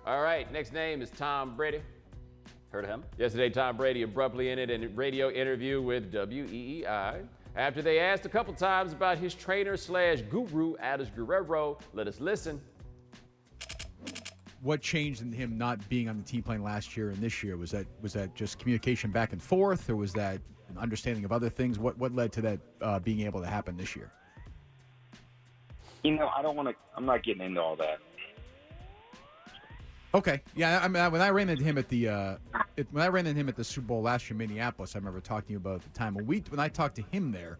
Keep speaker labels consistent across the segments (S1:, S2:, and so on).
S1: All right, next name is Tom Brady.
S2: Heard of him?
S1: Yesterday, Tom Brady abruptly ended a radio interview with WEEI after they asked a couple times about his trainer/guru, Guerrero. Let us listen.
S3: What changed in him not being on the team playing last year and this year? Was that just communication back and forth, or was that an understanding of other things? What led to that being able to happen this year?
S4: You know, I'm not getting into all that.
S3: Okay, yeah. I mean, when I ran into him at the Super Bowl last year in Minneapolis, I remember talking to you about at the time. When I talked to him there,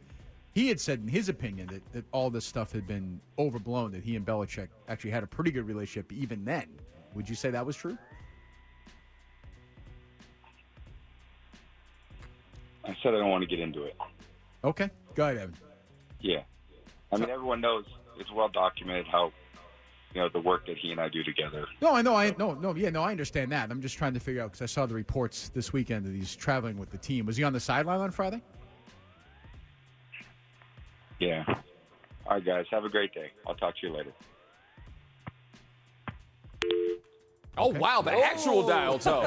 S3: he had said in his opinion that all this stuff had been overblown. That he and Belichick actually had a pretty good relationship even then. Would you say that was true?
S4: I said I don't want to get into it.
S3: Okay, go ahead, Evan.
S4: Yeah, I mean, everyone knows it's well documented how, the work that he and I do together.
S3: No, I know. I understand that. I'm just trying to figure out, because I saw the reports this weekend that he's traveling with the team. Was he on the sideline on Friday?
S4: Yeah. All right, guys. Have a great day. I'll talk to you later.
S1: Oh, wow, the actual dial tone.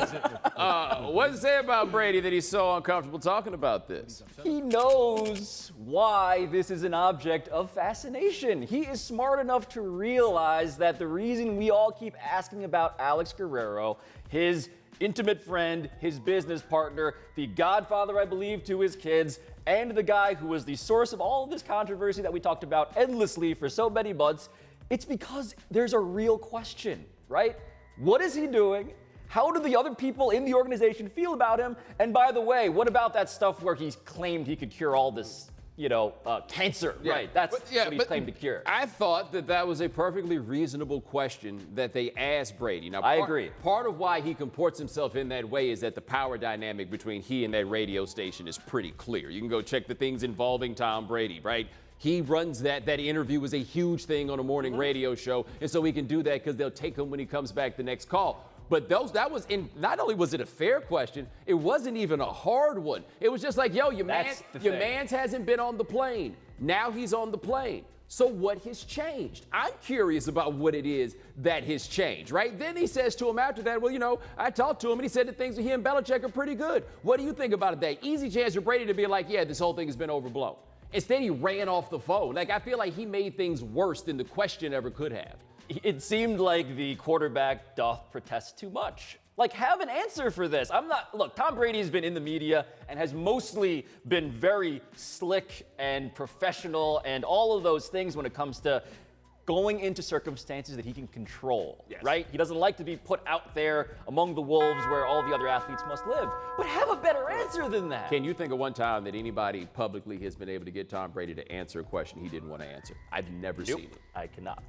S1: What does it say about Brady that he's so uncomfortable talking about this?
S2: He knows why this is an object of fascination. He is smart enough to realize that the reason we all keep asking about Alex Guerrero, his intimate friend, his business partner, the godfather, I believe, to his kids, and the guy who was the source of all of this controversy that we talked about endlessly for so many months, it's because there's a real question, right? What is he doing? How do the other people in the organization feel about him? And by the way, what about that stuff where he's claimed he could cure all this, cancer?
S1: Yeah.
S2: Right, that's what he's claimed to cure.
S1: I thought that was a perfectly reasonable question that they asked Brady. Now,
S2: I agree.
S1: Part of why he comports himself in that way is that the power dynamic between he and that radio station is pretty clear. You can go check the things involving Tom Brady, right? He runs that. That interview was a huge thing on a morning radio show, and so he can do that because they'll take him when he comes back the next call. But not only was it a fair question, it wasn't even a hard one. It was just like, your man's hasn't been on the plane. Now he's on the plane. So what has changed? I'm curious about what it is that has changed, right? Then he says to him after that, I talked to him and he said that things with he and Belichick are pretty good. What do you think about it? That easy chance for Brady to be like, yeah, this whole thing has been overblown. Instead, he ran off the phone. I feel like he made things worse than the question ever could have.
S2: It seemed like the quarterback doth protest too much. Have an answer for this. Look, Tom Brady's been in the media and has mostly been very slick and professional and all of those things when it comes to going into circumstances that he can control, right? He doesn't like to be put out there among the wolves where all the other athletes must live. But have a better answer than that.
S1: Can you think of one time that anybody publicly has been able to get Tom Brady to answer a question he didn't want to answer? I've never seen it.
S2: I cannot.